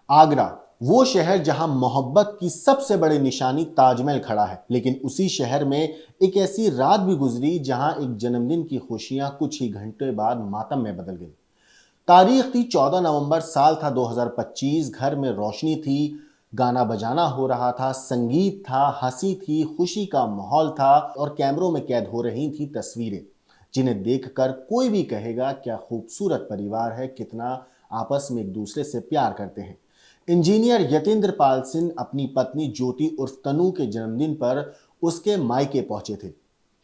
आगरा, वो शहर जहां मोहब्बत की सबसे बड़ी निशानी ताजमहल खड़ा है, लेकिन उसी शहर में एक ऐसी रात भी गुजरी जहां एक जन्मदिन की खुशियां कुछ ही घंटे बाद मातम में बदल गई। तारीख थी 14 नवंबर, साल था 2025। घर में रोशनी थी, गाना बजाना हो रहा था, संगीत था, हंसी थी, खुशी का माहौल था और कैमरों में कैद हो रही थी तस्वीरें जिन्हें देखकर कोई भी कहेगा क्या खूबसूरत परिवार है, कितना आपस में एक दूसरे से प्यार करते हैं। इंजीनियर यतेंद्र पाल सिंह अपनी पत्नी ज्योति उर्फ तनु के जन्मदिन पर उसके मायके पहुंचे थे।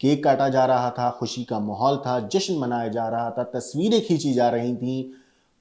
केक काटा जा रहा था, खुशी का माहौल था, जश्न मनाया जा रहा था, तस्वीरें खींची जा रही थीं।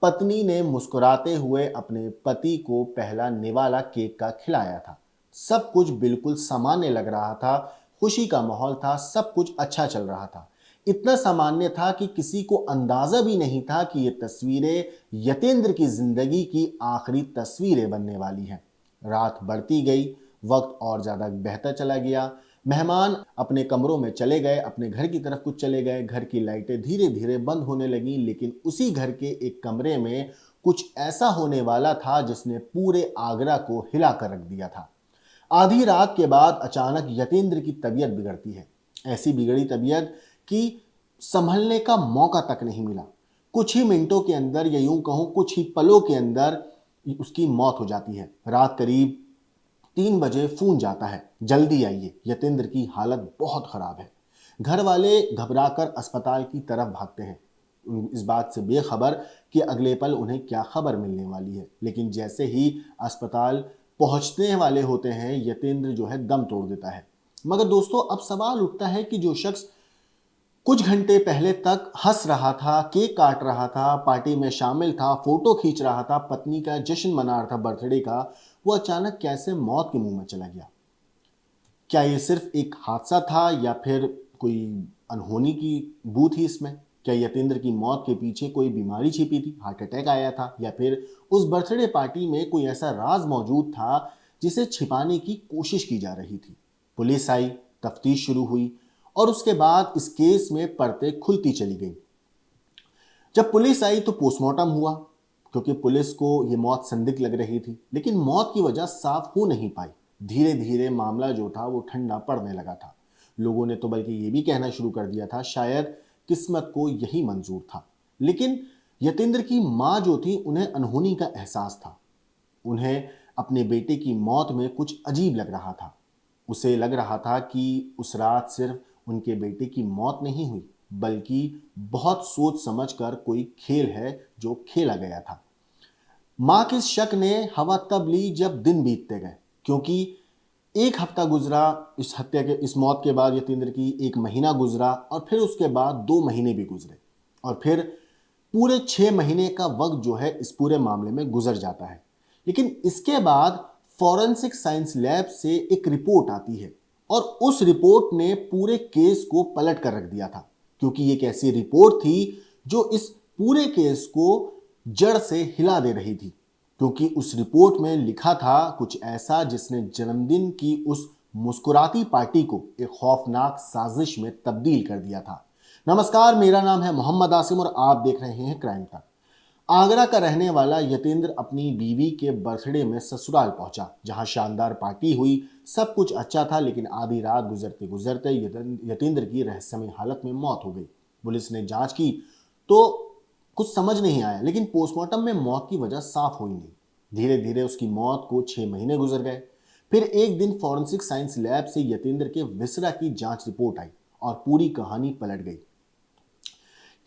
पत्नी ने मुस्कुराते हुए अपने पति को पहला निवाला केक का खिलाया था। सब कुछ बिल्कुल सामान्य लग रहा था, खुशी का माहौल था, सब कुछ अच्छा चल रहा था। इतना सामान्य था कि किसी को अंदाजा भी नहीं था कि ये तस्वीरें यतेंद्र की जिंदगी की आखिरी तस्वीरें बनने वाली हैं। रात बढ़ती गई, वक्त और ज्यादा बेहतर चला गया। मेहमान अपने कमरों में चले गए, अपने घर की तरफ कुछ चले गए, घर की लाइटें धीरे धीरे बंद होने लगी, लेकिन उसी घर के एक कमरे में कुछ ऐसा होने वाला था जिसने पूरे आगरा को हिला कर रख दिया था। आधी रात के बाद अचानक यतेंद्र की तबीयत बिगड़ती है। ऐसी बिगड़ी तबीयत कि संभलने का मौका तक नहीं मिला। कुछ ही मिनटों के अंदर या यूं कहूं कुछ ही पलों के अंदर उसकी मौत हो जाती है। रात करीब 3 बजे फोन जाता है, जल्दी आइए, यतेंद्र की हालत बहुत खराब है। घर वाले घबराकर अस्पताल की तरफ भागते हैं, इस बात से बेखबर कि अगले पल उन्हें क्या खबर मिलने वाली है। लेकिन जैसे ही अस्पताल पहुंचने वाले होते हैं, यतेंद्र जो है दम तोड़ देता है। मगर दोस्तों, अब सवाल उठता है कि जो शख्स कुछ घंटे पहले तक हंस रहा था, केक काट रहा था, पार्टी में शामिल था, फोटो खींच रहा था, पत्नी का जश्न मना रहा था बर्थडे का, वो अचानक कैसे मौत के मुंह में चला गया। क्या ये सिर्फ एक हादसा था या फिर कोई अनहोनी की बू थी इसमें? क्या यतेंद्र की मौत के पीछे कोई बीमारी छिपी थी, हार्ट अटैक आया था, या फिर उस बर्थडे पार्टी में कोई ऐसा राज मौजूद था जिसे छिपाने की कोशिश की जा रही थी? पुलिस आई, तफ्तीश शुरू हुई और उसके बाद इस केस में परतें खुलती चली गई। जब पुलिस आई तो पोस्टमार्टम हुआ, क्योंकि पुलिस को यह मौत संदिग्ध लग रही थी, लेकिन मौत की वजह साफ हो नहीं पाई। धीरे धीरे मामला जो था वो ठंडा पड़ने लगा था। लोगों ने तो बल्कि ये भी कहना शुरू कर दिया था शायद किस्मत को यही मंजूर था। लेकिन यतेंद्र की मां जो थी उन्हें अनहोनी का एहसास था। उन्हें अपने बेटे की मौत में कुछ अजीब लग रहा था। उसे लग रहा था कि उस रात सिर्फ उनके बेटे की मौत नहीं हुई, बल्कि बहुत सोच समझकर कोई खेल है जो खेला गया था। मां के इस शक ने हवा तब ली जब दिन बीतते गए, क्योंकि एक हफ्ता गुजरा इस हत्या के इस मौत के बाद, यतेंद्र की एक महीना गुजरा और फिर उसके बाद 2 महीने भी गुजरे और फिर पूरे 6 महीने का वक्त जो है इस पूरे मामले में गुजर जाता है। लेकिन इसके बाद फॉरेंसिक साइंस लैब से एक रिपोर्ट आती है और उस रिपोर्ट ने पूरे केस को पलट कर रख दिया था, क्योंकि ये एक ऐसी रिपोर्ट थी जो इस पूरे केस को जड़ से हिला दे रही थी। क्योंकि उस रिपोर्ट में लिखा था कुछ ऐसा जिसने जन्मदिन की उस मुस्कुराती पार्टी को एक खौफनाक साजिश में तब्दील कर दिया था। नमस्कार, मेरा नाम है मोहम्मद आसिम और आप देख रहे हैं क्राइम तक। आगरा का रहने वाला यतेंद्र अपनी बीवी के बर्थडे में ससुराल पहुंचा, जहां शानदार पार्टी हुई, सब कुछ अच्छा था। लेकिन आधी रात गुजरते गुजरते यतेंद्र की रहस्यमय हालत में मौत हो गई। पुलिस ने जांच की तो कुछ समझ नहीं आया, लेकिन पोस्टमार्टम में मौत की वजह साफ हुई नहीं। धीरे धीरे उसकी मौत को 6 महीने गुजर गए। फिर एक दिन फॉरेंसिक साइंस लैब से यतेंद्र के विसरा की जांच रिपोर्ट आई और पूरी कहानी पलट गई।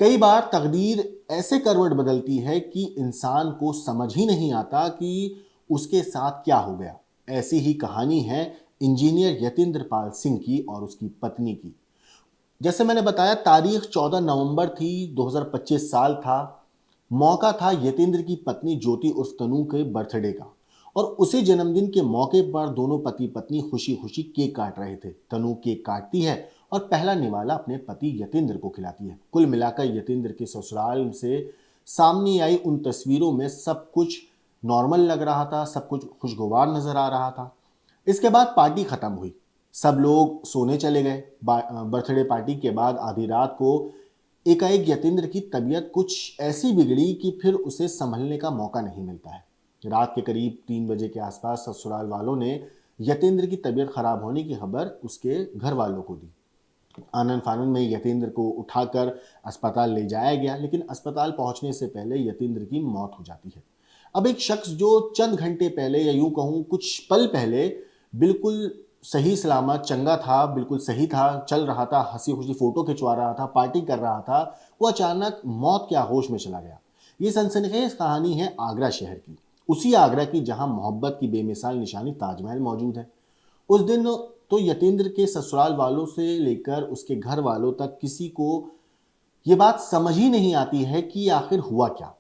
कई बार तकदीर ऐसे करवट बदलती है कि इंसान को समझ ही नहीं आता कि उसके साथ क्या हो गया। ऐसी ही कहानी है इंजीनियर यतेंद्र पाल सिंह की और उसकी पत्नी की। जैसे मैंने बताया, तारीख 14 नवंबर थी, 2025 साल था। मौका था यतेंद्र की पत्नी ज्योति उर्फ तनु के बर्थडे का और उसी जन्मदिन के मौके पर दोनों पति पत्नी खुशी खुशी केक काट रहे थे। तनु केक काटती है और पहला निवाला अपने पति यतेंद्र को खिलाती है। कुल मिलाकर यतेंद्र के ससुराल से सामने आई उन तस्वीरों में सब कुछ नॉर्मल लग रहा था, सब कुछ खुशगवार नजर आ रहा था। इसके बाद पार्टी खत्म हुई, सब लोग सोने चले गए। बर्थडे पार्टी के बाद आधी रात को एकाएक यतेंद्र की तबीयत कुछ ऐसी बिगड़ी कि फिर उसे संभलने का मौका नहीं मिलता है। रात के करीब 3 बजे के आसपास ससुराल वालों ने यतेंद्र की तबीयत खराब होने की खबर उसके घर वालों को दी। आनन फानन में यतेंद्र को उठाकर अस्पताल ले जाया गया, लेकिन अस्पताल पहुंचने से पहले यतेंद्र की मौत हो जाती है। अब एक शख्स जो चंद घंटे पहले या यूं कहूं कुछ पल पहले बिल्कुल सही सलामत चंगा था, बिल्कुल सही था, चल रहा था, हंसी खुशी फोटो खिंचवा रहा था, पार्टी कर रहा था, वो अचानक मौत के आगोश में चला गया। ये सनसनीखेज कहानी है आगरा शहर की, उसी आगरा की जहां मोहब्बत की बेमिसाल निशानी ताजमहल मौजूद है। उस दिन तो यतेंद्र के ससुराल वालों से लेकर उसके घर वालों तक किसी को ये बात समझ ही नहीं आती है कि आखिर हुआ क्या।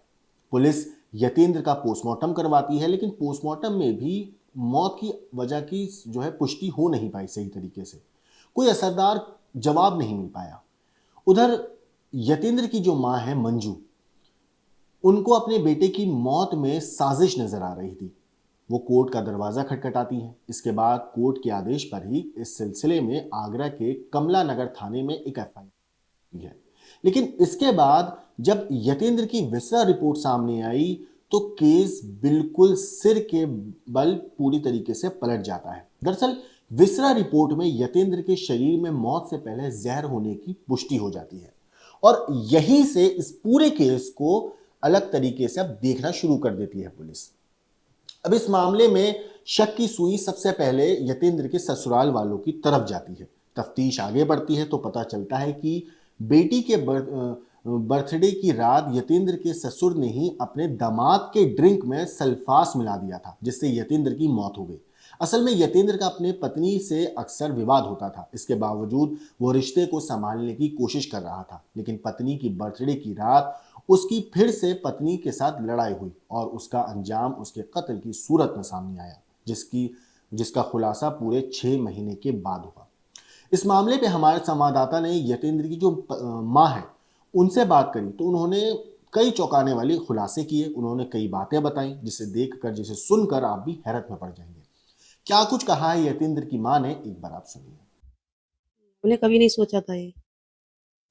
पुलिस यतेंद्र का पोस्टमार्टम करवाती है, लेकिन पोस्टमार्टम में भी मौत की वजह की जो है पुष्टि हो नहीं पाई सही तरीके से, कोई असरदार जवाब नहीं मिल पाया। उधर यतेंद्र की जो मां है मंजू, उनको अपने बेटे की मौत में साजिश नजर आ रही थी। वो कोर्ट का दरवाजा खटखटाती हैं। इसके बाद कोर्ट के आदेश पर ही इस सिलसिले में आगरा के कमला नगर थाने में एक एफआईआर है। लेकिन इसके बाद जब यतेंद्र की विसरा रिपोर्ट सामने आई तो केस बिल्कुल सिर के बल पूरी तरीके से पलट जाता है। दरअसल विसरा रिपोर्ट में यतेंद्र के शरीर में मौत से पहले जहर होने की पुष्टि हो जाती है, और यहीं से इस पूरे केस को अलग तरीके से अब देखना शुरू कर देती है पुलिस। अब इस मामले में शक की सुई सबसे पहले यतेंद्र के ससुराल वालों की तरफ जाती है। तफ्तीश आगे बढ़ती है तो पता चलता है कि बेटी के बर्थडे की रात यतेंद्र के ससुर ने ही अपने दामाद के ड्रिंक में सल्फास मिला दिया था, जिससे यतेंद्र की मौत हो गई। असल में यतेंद्र का अपने पत्नी से अक्सर विवाद होता था, इसके बावजूद वो रिश्ते को संभालने की कोशिश कर रहा था। लेकिन पत्नी की बर्थडे की रात उसकी फिर से पत्नी के साथ लड़ाई हुई और उसका अंजाम उसके कत्ल की सूरत में सामने आया, जिसका खुलासा पूरे 6 महीने के बाद हुआ। इस मामले पे हमारे संवाददाता ने यतेंद्र की जो मां है उनसे बात करी तो उन्होंने कई चौंकाने वाले खुलासे किए। उन्होंने कई बातें बताई जिसे देखकर, जिसे सुनकर आप भी हैरत में पड़ जाएंगे। क्या कुछ कहा है यतेंद्र की मां ने, एक बार आप सुनिए। हमने कभी नहीं सोचा था ये।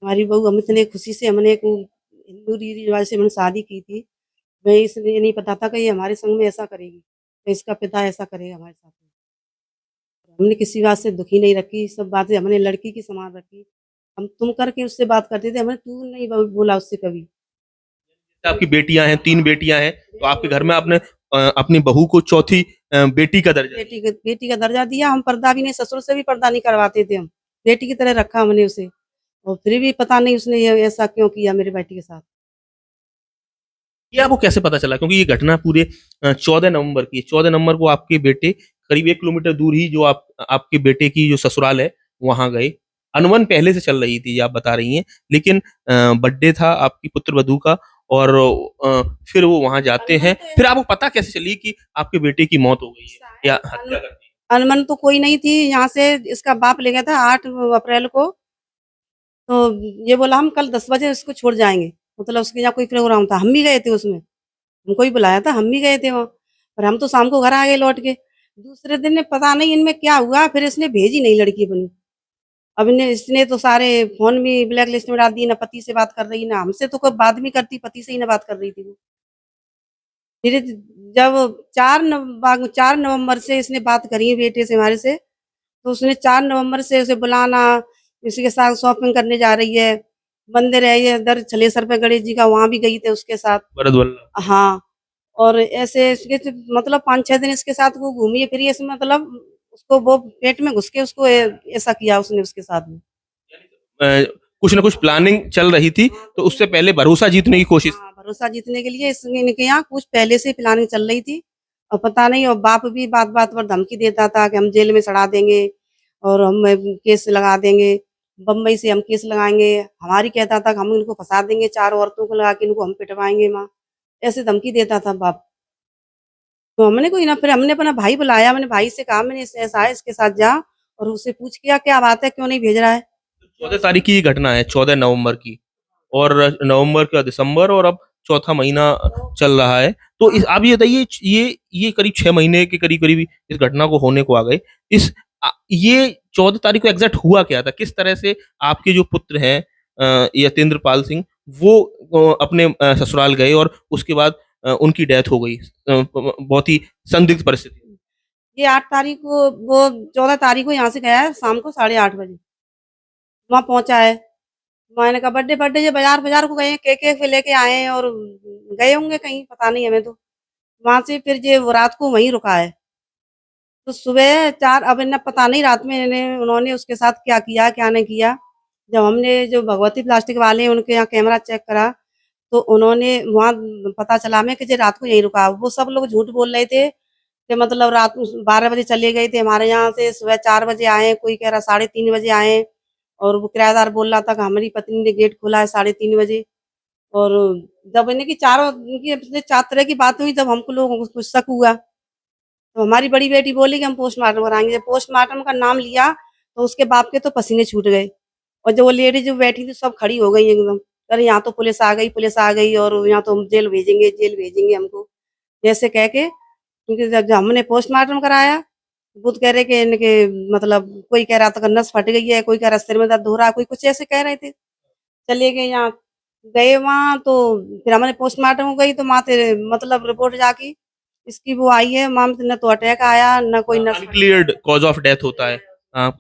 हमारी बहू, हम इतने खुशी से हमने को हिंदू रीति रिवाज से हमने शादी की थी। मैं इसलिए नहीं पता था कि ये हमारे संग में ऐसा करेगी, तो इसका पिता ऐसा करेगा हमारे साथ में। हमने किसी बात से दुखी नहीं रखी, सब बातें हमने लड़की की समान रखी। हम तुम करके उससे बात करते थे, हमने तू नहीं बोला उससे कभी। आपकी बेटियां हैं, 3 बेटियां हैं, तो आपके घर में आपने अपनी बहू को चौथी बेटी का दर्जा दिया। बेटी का दर्जा दिया। हम पर्दा भी नहीं, ससुर से भी पर्दा नहीं करवाते थे हम। बेटी की तरह रखा हमने उसे, और फिर भी पता नहीं उसने ये ऐसा क्यों किया मेरी बेटी के साथ। ये आपको कैसे पता चला? क्योंकि ये घटना पूरे 14 नवंबर की है। 14 नवंबर को आपके बेटे करीब 1 किलोमीटर दूर ही जो आपके बेटे की जो ससुराल है, वहां गए। अनबन पहले से चल रही थी, आप बता रही हैं, लेकिन बर्थडे था आपकी पुत्रवधू का, और फिर वो वहां जाते हैं। फिर आपको पता कैसे चली कि आपके बेटे की मौत हो गई है या हत्या कर दी? अनमन तो कोई नहीं थी। यहाँ से इसका बाप ले गया था 8 अप्रैल को। तो ये बोला हम कल 10 बजे इसको छोड़ जाएंगे, मतलब उसके यहाँ कोई प्रोग्राम था। हम भी गए थे उसमें, हमको ही बुलाया था, हम भी गए थे वहाँ। पर हम तो शाम को घर आ गए लौट के। दूसरे दिन ने पता नहीं इनमें क्या हुआ, फिर इसने भेजी नहीं लड़की अपनी। अब इसने तो सारे फोन भी ब्लैक लिस्ट में डाल दिए, ना पति से बात कर रही, ना हमसे तो कोई बात भी करती, पति से ही ना बात कर रही थी वो। फिर जब 4 नवंबर से इसने बात करी बेटे से हमारे से, तो उसने 4 नवंबर से उसे बुलाना, इसी के साथ शॉपिंग करने जा रही है। मंदिर है ये इधर छलेसर पे गणेश जी का, वहां भी गई थे उसके साथ। भरतवल्लभ। हाँ, और ऐसे इसके मतलब 5-6 दिन इसके साथ वो घूमी फिरी, इसमें मतलब उसको वो पेट में घुस के उसको ऐसा किया उसने उसके साथ में। कुछ ना कुछ प्लानिंग चल रही थी, तो उससे पहले भरोसा जीतने की कोशिश। हाँ, भरोसा जीतने के लिए इनके यहाँ कुछ पहले से प्लानिंग चल रही थी, और पता नहीं। और बाप भी बात बात पर धमकी देता था कि हम जेल में सड़ा देंगे और हम केस लगा देंगे, बम्बई से हम केस लगाएंगे। हमारी कहता था कि हम इनको फंसा देंगे, 4 औरतों को लगा के इनको हम पिटवाएंगे माँ, ऐसे धमकी देता था बाप। तो हमने कोई ना, फिर हमने अपना भाई बुलाया, मैंने भाई से कहा मैंने ऐसा है, इसके साथ जा और उससे पूछ किया क्या बात है, क्यों नहीं भेज रहा है। 14 तारीख की घटना है, 14 नवंबर की, और नवंबर का दिसंबर, और अब चौथा महीना चल रहा है। तो इस आप ये बताइए, ये करीब 6 महीने के करीब करीब इस घटना को होने को आ गए। ये 14 तारीख को एग्जैक्ट हुआ क्या था? किस तरह से आपके जो पुत्र हैं यतेंद्र पाल सिंह, वो अपने ससुराल गए, और उसके बाद उनकी डेथ हो गई बहुत ही संदिग्ध परिस्थिति। ये 8 तारीख को, वो 14 तारीख को यहाँ से गया है शाम को 8:30 बजे। वहाँ पहुँचा है। मैंने कहा बर्थडे बर्थडे ये बाज़ार को गए हैं, केक वेक लेके आए हैं और गए होंगे कहीं, पता नहीं हमें तो। वहाँ से फिर ये वो रात को वहीं रुका है। तो सुबह 4, अब इन्हें पता नहीं रात में उन्होंने उसके साथ क्या किया, क्या नहीं किया। जब हमने जो भगवती प्लास्टिक वाले हैं उनके यहाँ कैमरा चेक करा, तो उन्होंने वहाँ पता चला हमें कि ये रात को यहीं रुका। वो सब लोग झूठ बोल रहे थे कि मतलब रात को 12 बजे चले गए थे हमारे यहाँ से, सुबह 4 बजे आए, कोई कह रहा 3:30 बजे आए। और वो किराएदार बोल रहा था कि हमारी पत्नी ने गेट खोला है 3:30 बजे। और जब इन्हें की चारों इनकी अपने 4 तरह की बात हुई, तब हमको लोगों को कुछ शक हुआ। तो हमारी बड़ी बेटी बोली कि हम पोस्टमार्टम कराएँगे। जब पोस्टमार्टम का नाम लिया, तो उसके बाप के तो पसीने छूट गए। और जो वो लेडीज़ जो बैठी थी सब खड़ी हो गई एकदम। अरे यहाँ तो पुलिस आ गई और यहाँ तो हम जेल भेजेंगे हमको। ऐसे कह के, क्योंकि जब हमने पोस्टमार्टम कराया, वो तो कह रहे कि इनके मतलब कोई कह रहा था कि नस फट गई है, कोई कह रहा सिर में दर्द हो रहा है, कोई कुछ ऐसे कह रहे थे। चले गए यहाँ, गए वहाँ तो फिर हमारे पोस्टमार्टम हो गई, तो माँ मतलब रिपोर्ट जाके इसकी वो आई है, माँ न तो अटैक आया, ना कोई नस फटी है। अनक्लियर्ड कॉज ऑफ डेथ होता है।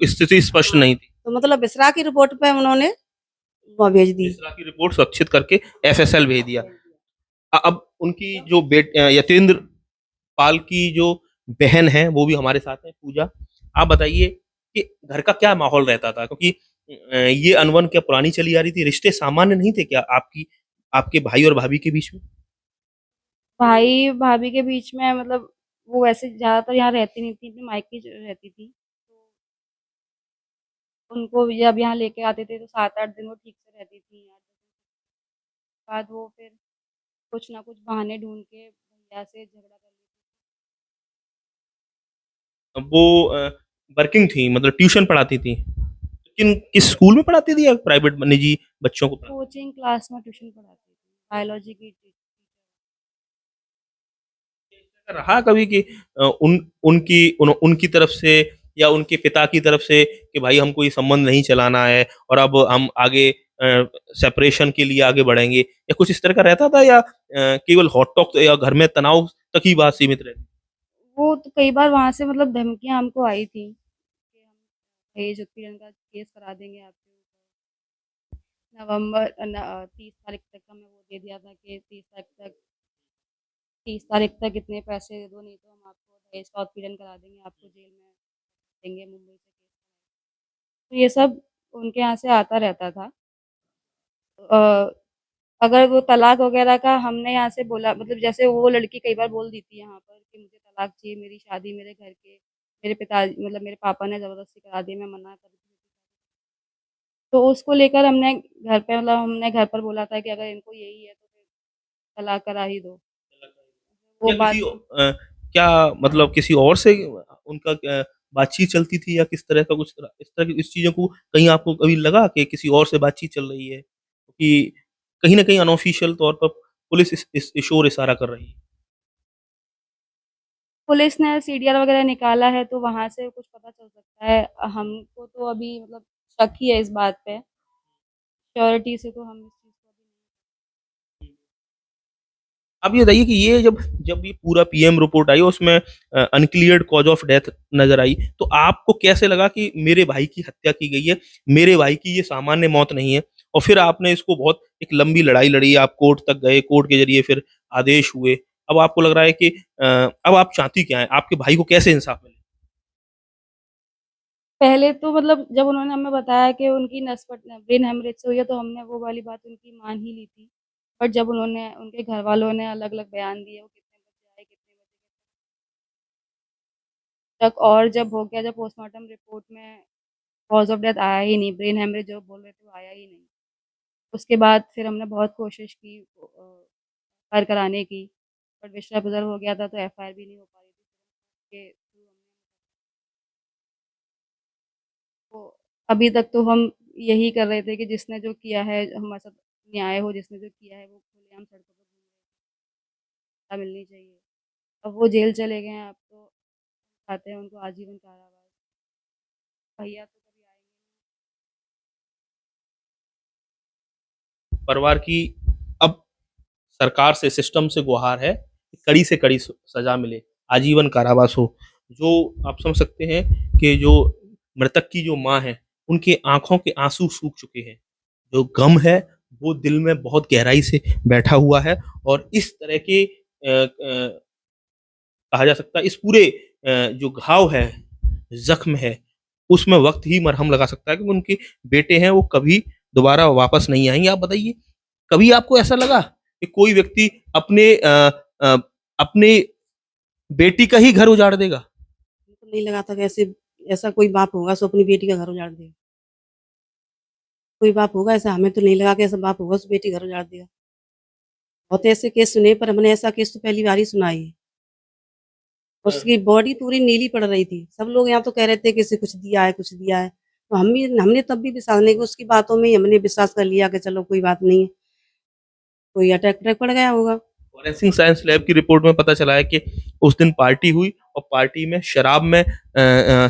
स्थिति स्पष्ट नहीं थी। तो मतलब विसरा की रिपोर्ट पे उन्होंने वो भेज दी। इस तरह की रिपोर्ट सुरक्षित करके एफएसएल भेज दिया। अब उनकी जो यतेंद्र पाल की जो बहन है वो भी हमारे साथ है, पूजा। आप बताइए कि घर का क्या माहौल रहता था, क्योंकि ये अनबन क्या पुरानी चली आ रही थी, रिश्ते सामान्य नहीं थे क्या आपकी आपके भाई और भाभी के बीच में? भाई भाभी के बीच में मतलब वो वैसे ज़्यादातर यहाँ रहती नहीं थी, अपने मायके रहती थी। तो उनको जब यहाँ लेके आते थे तो 7-8 दिन वो ठीक से रहती थी यहाँ। बाद वो फिर कुछ ना कुछ बहाने ढूँढ के भैया से झगड़ा कर लेती। अब वो वर्किंग थी, मतलब ट्यूशन पढ़ाती थी, लेकिन किस स्कूल में पढ़ाती थी या प्राइवेट निजी बच्चों को पढ़ाती कोचिंग क्लास में ट्यूशन पढ़ाती थी, बायोलॉजी की थी? रहा कभी कि उनकी तरफ से या उनके पिता की तरफ से कि भाई हमको ये संबंध नहीं चलाना है और अब हम आगे सेपरेशन के लिए आगे बढ़ेंगे, या कुछ इस तरह का रहता था, या केवल हॉट टॉक या घर में तनाव तक ही बात सीमित रहती? वो तो कई बार वहाँ से मतलब धमकियाँ हमको आई थी कि हम दहेज उत्पीड़न का केस करा देंगे आपके ऊपर। नवंबर 30 तारीख तक का मैं वो दे दिया था कि 30 तारीख तक इतने पैसे दे दो, नहीं तो हम आपको दहेज का उत्पीड़न करा देंगे, आपको जेल में देंगे मुंबई से केस। तो ये सब उनके यहाँ से आता रहता था। अ, अगर वो तलाक वगैरह का हमने यहाँ से बोला, मतलब जैसे वो लड़की कई बार बोल दी थी यहाँ पर कि मुझे तलाक चाहिए, मेरी शादी मेरे घर के मेरे पिता मतलब मेरे पापा ने ज़बरदस्ती करा दी, मैं मना कर दी। तो उसको लेकर हमने घर पर बोला था कि अगर इनको यही है तो फिर तलाक करा ही दो। वो क्या बात क्या मतलब किसी और से उनका बातचीत चलती थी, या किस तरह का कुछ इस तरह की इस चीज़ों को कहीं आपको कभी लगा कि किसी और से बातचीत चल रही है? कि कहीं न कहीं अनऑफ़िशियल तौर पर पुलिस इस ओर इशारा कर रही है। पुलिस ने सीडीआर वगैरह निकाला है तो वहाँ से कुछ पता चल सकता है। हमको तो अभी मतलब शक ही है इस बात पे। श्योरिटी से तो हम इस चीज़ को अभी आप ये बताइए कि ये जब जब ये पूरा पीएम रिपोर्ट आई उसमें अनक्लियर्ड कॉज ऑफ डेथ नज़र आई, तो आपको कैसे लगा कि मेरे भाई की हत्या की गई है, मेरे भाई की ये सामान्य मौत नहीं है? और फिर आपने इसको बहुत एक लंबी लड़ाई लड़ी, आप कोर्ट तक गए, कोर्ट के ज़रिए फिर आदेश हुए। अब आपको लग रहा है कि अब आप चाहती क्या हैं? आपके भाई को कैसे इंसाफ मिले? पहले तो मतलब जब उन्होंने हमें बताया कि उनकी ब्रेन हेमरेज से हुई है तो हमने वो वाली बात उनकी मान ही ली थी। बट जब उनके घरवालों ने अलग-अलग बयान दिए, वो कितने बजे आए, कितने बजे तक, और जब हो गया, जब पोस्टमार्टम रिपोर्ट में कॉज़ ऑफ डेथ आया ही नहीं, ब्रेन हेमरेज जो बोल रहे थे वो आया ही नहीं। उसके बाद फिर हमने बहुत कोशिश की एफआईआर कराने की, बट विषय हो गया था तो एफआईआर भी नहीं हो पा रही थी। के थ्रू हमने तो अभी तक तो हम यही कर रहे थे कि जिसने जो किया है हमारे साथ न्याय हो, जिसने जो किया है वो खुलेआम सड़कों पर घूम रहे हैं, सज़ा मिलनी चाहिए। अब वो जेल चले गए हैं, अब तो चाहते हैं उनको आजीवन कारावास। भैया तो कभी आएँगे परिवार की अब सरकार से, सिस्टम से गुहार है कि कड़ी से कड़ी सजा मिले, आजीवन कारावास हो। जो आप समझ सकते हैं कि जो मृतक की जो माँ है, उनके आंखों के आंसू सूख चुके हैं, जो गम है वो दिल में बहुत गहराई से बैठा हुआ है। और इस तरह के कहा जा सकता है इस पूरे जो घाव है, जख्म है, उसमें वक्त ही मरहम लगा सकता है, क्योंकि उनके बेटे हैं वो कभी दोबारा वापस नहीं आएंगे। आप बताइए, कभी आपको ऐसा लगा कि कोई व्यक्ति अपने बेटी का ही घर उजाड़ देगा? हमको नहीं लगा था कि ऐसा कोई बाप होगा सो अपनी बेटी का घर उजाड़ देगा। कोई बाप होगा ऐसा, हमें तो नहीं लगा कि ऐसा बाप होगा उस बेटी का घर उजाड़ देगा। बहुत ऐसे केस सुने, पर हमने ऐसा केस तो पहली बार ही सुना ही है। उसकी बॉडी पूरी नीली पड़ रही थी। सब लोग यहाँ तो कह रहे थे कि इसे कुछ दिया है, कुछ दिया है। तो हमने तब भी विश्वास नहीं किया, उसकी बातों में ही हमने विश्वास कर लिया कि चलो कोई बात नहीं है, कोई अटैक पड़ गया होगा। फॉरेंसिक साइंस लैब की रिपोर्ट में पता चला है कि उस दिन पार्टी हुई और पार्टी में शराब में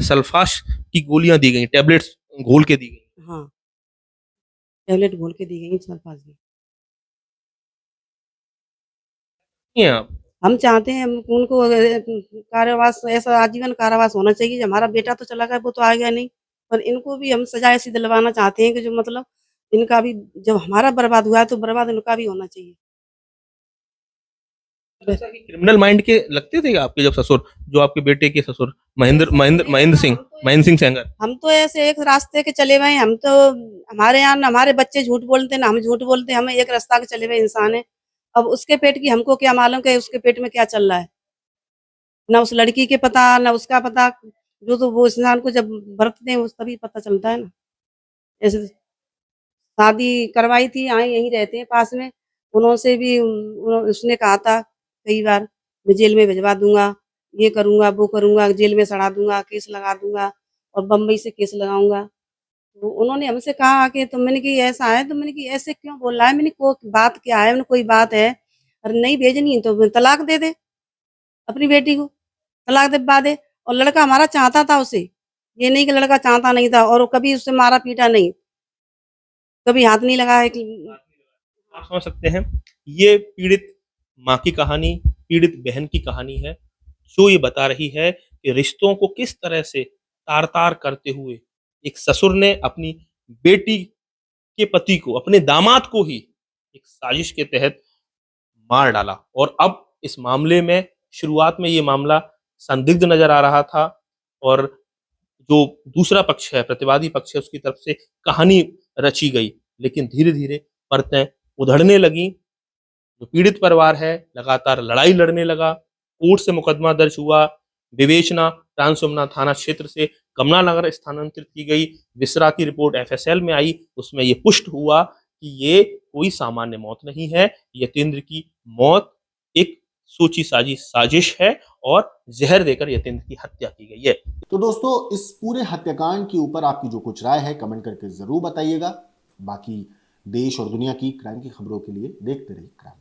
सल्फास की गोलियां दी गई, टैबलेट्स घोल के दी गई। हाँ, टैबलेट घोल के दी गई सल्फास की। ये आप हम चाहते हैं उनको कारावास, ऐसा आजीवन कारावास होना चाहिए। हमारा बेटा तो चला गया, वो तो आ गया नहीं, पर इनको भी हम सजा ऐसी दिलवाना चाहते हैं कि जो मतलब इनका भी, जब हमारा बर्बाद हुआ है तो बर्बाद इनका भी होना चाहिए। अच्छा, कि क्रिमिनल माइंड के लगते थे आपके जब ससुर, जो आपके बेटे के ससुर महेंद्र सिंह सेंगर? हम तो ऐसे एक रास्ते के चले हुए हैं। हम तो, हमारे यहाँ न हमारे बच्चे झूठ बोलते ना हम झूठ बोलते, हम एक रास्ता के चले हुए इंसान है। अब उसके पेट की हमको क्या मालूम कि उसके पेट में क्या चल रहा है, ना उस लड़की के पता ना उसका पता। जो तो वो इंसान को जब बरतते हैं उस तभी पता चलता है ना। ऐसे शादी करवाई थी, आए यहीं रहते हैं पास में। उनसे भी उसने कहा था कई बार, मैं जेल में भिजवा दूंगा, ये करूंगा वो करूंगा, जेल में सड़ा दूंगा, केस लगा दूंगा और बम्बई से केस लगाऊंगा। तो उन्होंने हमसे कहा कि, तो मैंने कि ऐसा है, तो मैंने कि ऐसे क्यों बोल रहा है, मैंने को बात क्या है, मैंने कोई बात है, अरे नहीं भेजनी है तो तलाक दे दे, अपनी बेटी को तलाक दिलवा दे। और लड़का हमारा चाहता था उसे, ये नहीं कि लड़का चाहता नहीं था, और कभी उससे मारा पीटा नहीं, कभी हाथ नहीं लगाया आप समझ सकते हैं, ये पीड़ित माँ की कहानी, पीड़ित बहन की कहानी है, जो ये बता रही है कि रिश्तों को किस तरह से तार तार करते हुए एक ससुर ने अपनी बेटी के पति को, अपने दामाद को ही एक साजिश के तहत मार डाला। और अब इस मामले में, शुरुआत में ये मामला संदिग्ध नजर आ रहा था, और जो दूसरा पक्ष है, प्रतिवादी पक्ष है, उसकी तरफ से कहानी रची गई, लेकिन धीरे धीरे परतें उधड़ने लगी। जो पीड़ित परिवार है लगातार लड़ाई लड़ने लगा, कोर्ट से मुकदमा दर्ज हुआ, विवेचना ट्रांसोमना थाना क्षेत्र से कमलानगर स्थानांतरित की गई, विसरा की रिपोर्ट एफएसएल में आई, उसमें ये पुष्ट हुआ कि ये कोई सामान्य मौत नहीं है, यतेंद्र की मौत एक सोची साजी साजिश है और जहर देकर यतेंद्र की हत्या की गई है। तो दोस्तों, इस पूरे हत्याकांड के ऊपर आपकी जो कुछ राय है कमेंट करके जरूर बताइएगा। बाकी देश और दुनिया की क्राइम की खबरों के लिए देखते रहिए क्राइम।